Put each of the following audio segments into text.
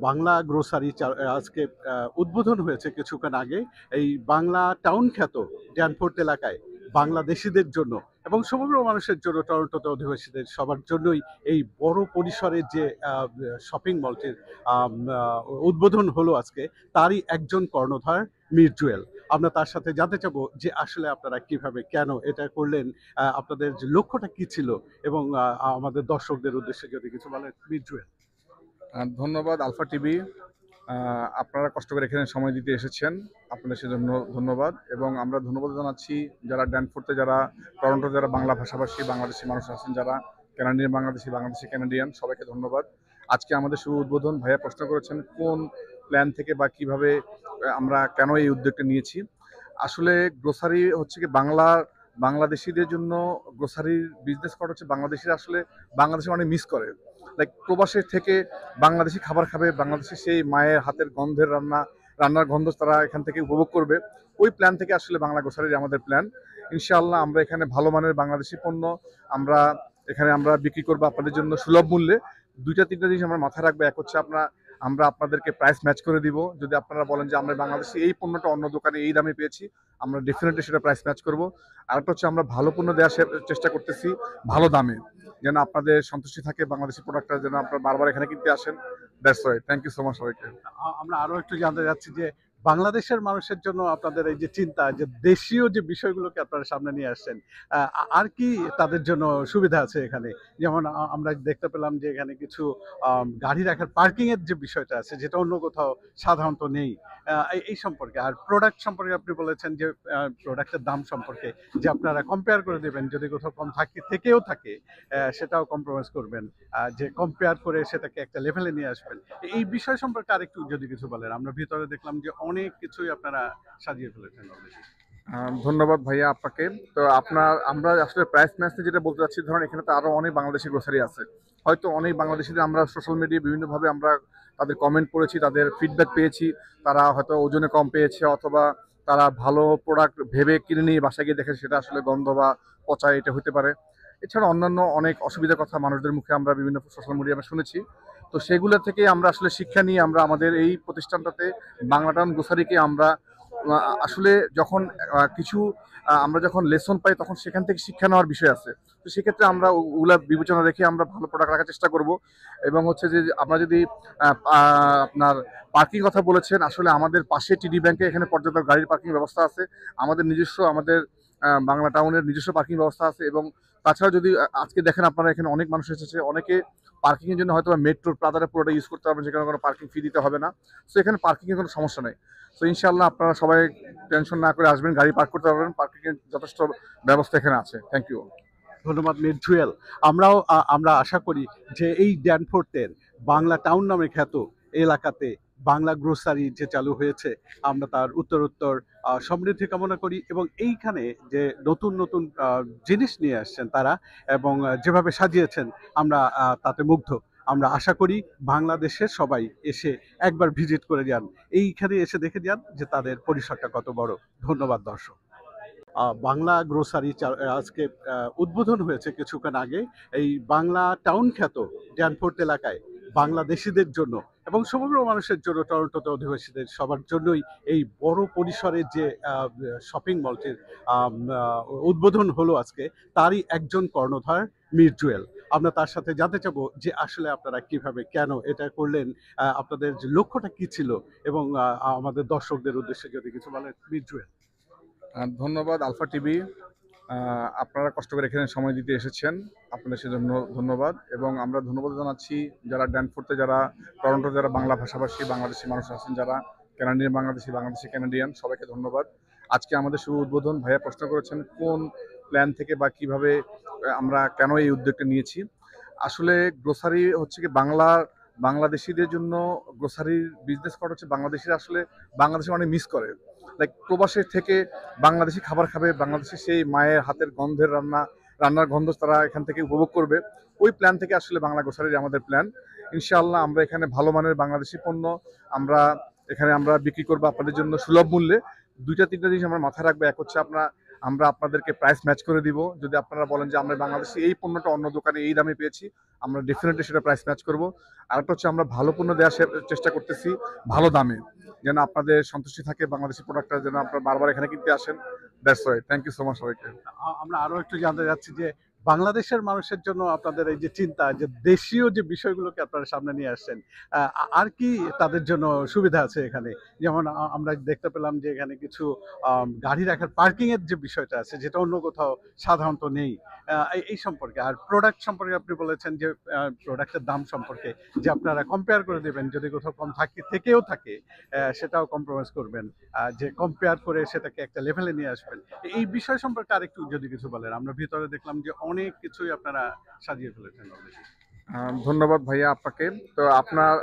Bangla grocery আজকে উদ্বোধন হয়েছে কিছুক্ষণ আগে এই বাংলা টাউন খ্যাত ড্যানফোর্ট এলাকায় বাংলাদেশিদের জন্য এবং সমগ্র মানুষের জন্য টরন্টোতে অধিবাসীদের সবার জন্যই এই বড় পরিসরের যে শপিং মলটির উদ্বোধন হলো আজকে তারই একজন কর্ণধার মীর জুয়েল। আমরা তার সাথে জানতে চাবো যে আসলে আপনারা কিভাবে কেন এটা করলেন, আপনাদের যে লক্ষ্যটা কি ছিল এবং আমাদের দর্শকদের উদ্দেশ্যে যদি কিছু বলেন মীর জুয়েল। ধন্যবাদ আলফা টিভি। আপনারা কষ্ট করে এখানে সময় দিতে এসেছেন, আপনাদের সেজন্য ধন্যবাদ। এবং আমরা ধন্যবাদ জানাচ্ছি যারা ড্যানফোর্টে, যারা টরন্টো, যারা বাংলা ভাষাভাষী বাংলাদেশি মানুষ আছেন, যারা কানাডিয়ান বাংলাদেশি, বাংলাদেশি কানাডিয়ান, সবাইকে ধন্যবাদ। আজকে আমাদের শুভ উদ্বোধন। ভাইয়া প্রশ্ন করেছেন কোন প্ল্যান থেকে বা কিভাবে আমরা কেন এই উদ্যোগটা নিয়েছি। আসলে গ্রোসারি হচ্ছে কি বাংলাদেশিদের জন্য গ্রোসারির বিজনেস করা হচ্ছে। বাংলাদেশিরা আসলে বাংলাদেশে অনেক মিস করে, লাইক প্রবাসের থেকে বাংলাদেশি খাবার খাবে, বাংলাদেশি সেই মায়ের হাতের গন্ধের রান্নার গন্ধ তারা এখান থেকে উপভোগ করবে। ওই প্ল্যান থেকে আসলে বাংলা গ্রোসারির আমাদের প্ল্যান। ইনশাআল্লাহ আমরা এখানে ভালো মানের বাংলাদেশি পণ্য আমরা আমরা বিক্রি করবো আপনাদের জন্য সুলভ মূল্যে। দুইটা তিনটা জিনিস আমরা মাথায় রাখবো। এক হচ্ছে আমরা আপনাদেরকে প্রাইস ম্যাচ করে দিব। যদি আপনারা বলেন যে আমরা বাংলাদেশে এই পণ্যটা অন্য দোকানে এই দামে পেয়েছি, আমরা ডেফিনেটলি সেটা প্রাইস ম্যাচ করব। আরেকটা হচ্ছে আমরা ভালো পণ্য দেওয়ার চেষ্টা করতেছি ভালো দামে, যেন আপনাদের সন্তুষ্টি থাকে, বাংলাদেশি প্রোডাক্টটা যেন আপনারা বারবার এখানে কিনতে আসেন। That's why. Thank you so much সবাইকে। আমরা আরো একটু জানতে চাচ্ছি যে বাংলাদেশের মানুষের জন্য আপনাদের এই যে চিন্তা, যে দেশীয় যে বিষয়গুলোকে আপনারা সামনে নিয়ে আসছেন, আর কি তাদের জন্য সুবিধা আছে এখানে? যেমন আমরা দেখতে পেলাম যে এখানে কিছু গাড়ি রাখার পার্কিং এর যে বিষয়টা আছে, যেটা অন্য কোথাও সাধারণত নেই। এই সম্পর্কে আর প্রোডাক্ট সম্পর্কে আপনি বলেছেন যে প্রোডাক্টের দাম সম্পর্কে যে আপনারা কম্পেয়ার করে দেবেন, যদি কোথাও কম থেকেও থাকে সেটাও কম্প্রোমাইজ করবেন, যে কম্পেয়ার করে সেটাকে একটা লেভেলে নিয়ে আসবেন। এই বিষয় সম্পর্কে আরেকটু যদি কিছু বলেন। আমরা ভিতরে দেখলাম যে অনেক কিছুই আপনারা সাজিয়ে ফেলেছেন অলরেডি। ধন্যবাদ ভাইয়া আপনাকে। তো আমরা আসলে প্রাইস ম্যাচে যেটা বলতে চাচ্ছি, ধরুন এখানে তো আরো অনেক বাংলাদেশি গ্রোসারি আছে। হয়তো অনেক বাংলাদেশিদের আমরা সোশ্যাল মিডিয়ায় বিভিন্নভাবে আমরা তাদের কমেন্ট পড়েছি, তাদের ফিডব্যাক পেয়েছি। তারা হয়তো ওজনে কম পেয়েছে, অথবা তারা ভালো প্রোডাক্ট ভেবে কিনে নিয়ে বাসায় গিয়ে দেখে সেটা আসলে গন্ধ বা পচা এটা হতে পারে। এছাড়া অন্যান্য অনেক অসুবিধার কথা মানুষদের মুখে আমরা বিভিন্ন সোশ্যাল মিডিয়ায় আমরা শুনেছি। তো সেগুলো থেকে আমরা আসলে শিক্ষা নিয়ে আমরা আমাদের এই প্রতিষ্ঠানটাতে বাংলা টাউন গ্রোসারিকে আমরা আসলে যখন কিছু আমরা যখন লেসন পাই তখন সেখান থেকে শিক্ষা নেওয়ার বিষয় আছে। তো সেক্ষেত্রে আমরা ওগুলা বিবেচনা রেখে আমরা ভালো প্রোডাক্ট রাখার চেষ্টা করব। এবং হচ্ছে যে আমরা যদি আপনার পার্কিং কথা বলেছেন, আসলে আমাদের পাশে টিডি ব্যাংকে এখানে পর্যাপ্ত গাড়ির পার্কিং ব্যবস্থা আছে। আমাদের বাংলা টাউনের নিজস্ব পার্কিং ব্যবস্থা আছে। এবং তাছাড়া যদি আজকে দেখেন আপনারা এখানে অনেক মানুষ এসেছে, অনেকে পার্কিং এর জন্য হয়তো মেট্রোর প্লাজাটা পুরোটা ইউজ করতে পারবেন, যেখানে কোনো পার্কিং ফি দিতে হবে না। সো এখানে পার্কিং এর কোনো সমস্যা নেই। তো ইনশাআল্লাহ আপনারা সবাই টেনশন না করে আসবেন, গাড়ি পার্ক করতে পারবেন, পার্কিং এর যথেষ্ট ব্যবস্থা এখানে আছে। Thank you. ধন্যবাদ মীর জুয়েল। আমরা আশা করি যে এই ড্যানফোর্টের বাংলা টাউন নামে খ্যাত এলাকাতে বাংলা গ্রোসারি যে চালু হয়েছে, আমরা তার উত্তরোত্তর সমৃদ্ধি কামনা করি এবং এইখানে যে নতুন নতুন জিনিস নিয়ে আসছেন তারা এবং যেভাবে সাজিয়েছেন আমরা তাতে মুগ্ধ। আমরা আশা করি বাংলাদেশের সবাই এসে একবার ভিজিট করে যান, এইখানে এসে দেখে যান যে তাদের পরিসরটা কত বড়। ধন্যবাদ দর্শক। বাংলা গ্রোসারি আজকে উদ্বোধন হয়েছে কিছুক্ষণ আগে এই বাংলা টাউন খ্যাত ড্যানফোর্ট এলাকায় বাংলাদেশিদের জন্য এবং সমগ্র মানুষের জন্য টরন্টোতে অধিবাসীদের সবার জন্যই এই বড় পরিসরের যে শপিং মলটির উদ্বোধন হলো আজকে তারই একজন কর্ণধার মীর জুয়েল। আমরা তার সাথে জানতে চাবো যে আসলে আপনারা কিভাবে কেন এটা করলেন, আপনাদের যে লক্ষ্যটা কি ছিল এবং আমাদের দর্শকদের উদ্দেশ্যে যদি কিছু বলেন মীর জুয়েল। ধন্যবাদ আলফা টিভি। আপনারা কষ্ট করে এখানে সময় দিতে এসেছেন, আপনাদের সেজন্য ধন্যবাদ। এবং আমরা ধন্যবাদ জানাচ্ছি যারা ড্যানফোর্টে, যারা টরন্টো, যারা বাংলা ভাষাভাষী বাংলাদেশি মানুষ আছেন, যারা কানাডিয়ান বাংলাদেশি, বাংলাদেশি কানাডিয়ান, সবাইকে ধন্যবাদ। আজকে আমাদের শুভ উদ্বোধন। ভাইয়া প্রশ্ন করেছেন কোন প্ল্যান থেকে বা কিভাবে আমরা কেন এই উদ্যোগটা নিয়েছি। আসলে গ্রোসারি হচ্ছে কি বাংলাদেশিদের জন্য গ্রোসারির বিজনেস করা হচ্ছে। বাংলাদেশিরা আসলে বাংলাদেশে অনেক মিস করে, লাইক প্রবাসের থেকে বাংলাদেশি খাবার খাবে, বাংলাদেশি সেই মায়ের হাতের গন্ধের রান্নার গন্ধ তারা এখান থেকে উপভোগ করবে। ওই প্ল্যান থেকে আসলে বাংলা গ্রোসারির আমাদের প্ল্যান। ইনশাআল্লাহ আমরা এখানে ভালো মানের বাংলাদেশি পণ্য আমরা বিক্রি করবো আপনাদের জন্য সুলভ মূল্যে। দুইটা তিনটা জিনিস আমরা মাথায় রাখবো। এক হচ্ছে আমরা আপনাদেরকে প্রাইস ম্যাচ করে দিব। যদি আপনারা বলেন যে আমরা বাংলাদেশে এই পণ্যটা অন্য দোকানে এই দামে পেয়েছি, আমরা ডেফিনেটলি সেটা প্রাইস ম্যাচ করব। আরেকটা হচ্ছে আমরা ভালো পণ্য দেওয়ার চেষ্টা করতেছি ভালো দামে, যেন আপনাদের সন্তুষ্টি থাকে, বাংলাদেশি প্রোডাক্টটা যেন আপনারা বারবার এখানে কিনতে আসেন। That's why, thank you so much সবাইকে। আমরা আরো একটু জানতে চাচ্ছি যে বাংলাদেশের মানুষের জন্য আপনাদের এই যে চিন্তা, যে দেশীয় যে বিষয়গুলোকে আপনারা সামনে নিয়ে আসছেন, আর কি তাদের জন্য সুবিধা আছে এখানে? যেমন আমরা দেখতে পেলাম যে এখানে কিছু গাড়ি রাখার পার্কিং এর যে বিষয়টা আছে, যেটা অন্য কোথাও সাধারণত নেই। এই সম্পর্কে আর প্রোডাক্ট সম্পর্কে আপনি বলেছেন যে প্রোডাক্টের দাম সম্পর্কে যে আপনারা কম্পেয়ার করে দেবেন, যদি কোথাও কম থেকেও থাকে সেটাও কম্প্রোমাইজ করবেন, যে কম্পেয়ার করে সেটাকে একটা লেভেলে নিয়ে আসবেন। এই বিষয় সম্পর্কে আরেকটু যদি কিছু বলেন। আমরা ভিতরে দেখলাম যে অনেক কিছুই আপনারা সাজিয়ে ফেলেছেন অলরেডি। ধন্যবাদ ভাইয়া আপনাকে। তো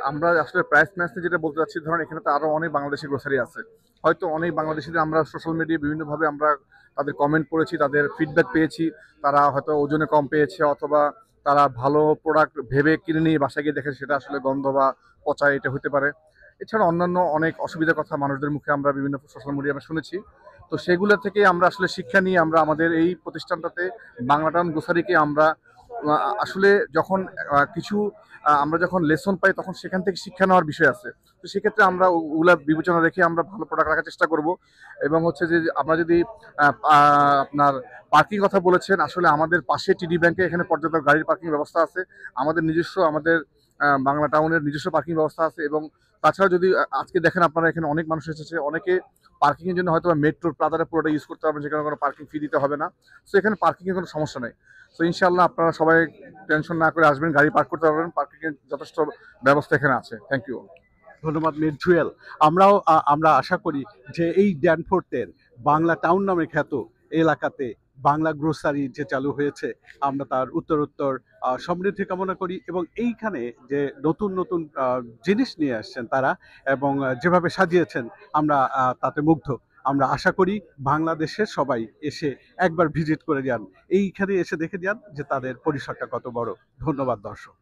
আমরা আসলে প্রাইস ম্যাচ যেটা বলতে চাচ্ছি, ধরেন এখানে তো আরো অনেক বাংলাদেশি গ্রোসারি আছে। হয়তো অনেক বাংলাদেশিদের আমরা সোশ্যাল মিডিয়ায় বিভিন্নভাবে আমরা তাদের কমেন্ট করেছি, তাদের ফিডব্যাক পেয়েছি। তারা হয়তো ওজনে কম পেয়েছে, অথবা তারা ভালো প্রোডাক্ট ভেবে কিনে নিয়ে বাসায় গিয়ে দেখে সেটা আসলে গন্ধ বা পচা এটা হতে পারে। এছাড়া অন্যান্য অনেক অসুবিধার কথা মানুষদের মুখে আমরা বিভিন্ন সোশ্যাল মিডিয়ায় আমরা শুনেছি। তো সেগুলো থেকে আমরা আসলে শিক্ষা নিয়ে আমরা আমাদের এই প্রতিষ্ঠানটাতে বাংলা টাউন গ্রোসারিকে আমরা আসলে যখন কিছু আমরা যখন লেসন পাই তখন সেখান থেকে শিক্ষা নেওয়ার বিষয় আছে। তো সেক্ষেত্রে আমরা ওগুলা বিবেচনা রেখে আমরা ভালো প্রোডাক্ট রাখার চেষ্টা করব। এবং হচ্ছে যে আমরা যদি আপনার পার্কিং কথা বলেছেন, আসলে আমাদের পাশে টিডি ব্যাংকে এখানে পর্যাপ্ত গাড়ির পার্কিং ব্যবস্থা আছে। আমাদের নিজস্ব বাংলা টাউনের নিজস্ব পার্কিং ব্যবস্থা আছে। এবং তাছাড়া যদি আজকে দেখেন আপনারা এখানে অনেক মানুষ এসেছে, অনেকে পার্কিং এর জন্য হয়তো মেট্রোর প্লাজাটা পুরোটা ইউজ করতে পারবেন, যেখানে কোনো পার্কিং ফি দিতে হবে না। তো এখানে পার্কিং এর কোনো সমস্যা নেই। তো ইনশাআল্লাহ আপনারা সবাই টেনশন না করে আসবেন, গাড়ি পার্ক করতে পারবেন, পার্কিং এর যথেষ্ট ব্যবস্থা এখানে আছে। Thank you. ধন্যবাদ মির জুয়েল। আমরা আশা করি যে এই ড্যানফোর্টের বাংলা টাউন নামে খ্যাত এলাকাতে বাংলা গ্রোসারি যে চালু হয়েছে, আমরা তার উত্তরোত্তর সমৃদ্ধি কামনা করি। এবং এইখানে যে নতুন নতুন জিনিস নিয়ে আসছেন তারা, এবং যেভাবে সাজিয়েছেন, আমরা তাতে মুগ্ধ। আমরা আশা করি বাংলাদেশের সবাই এসে একবার ভিজিট করে যান, এইখানে এসে দেখে যান যে তাদের পরিসরটা কত বড়। ধন্যবাদ দর্শক।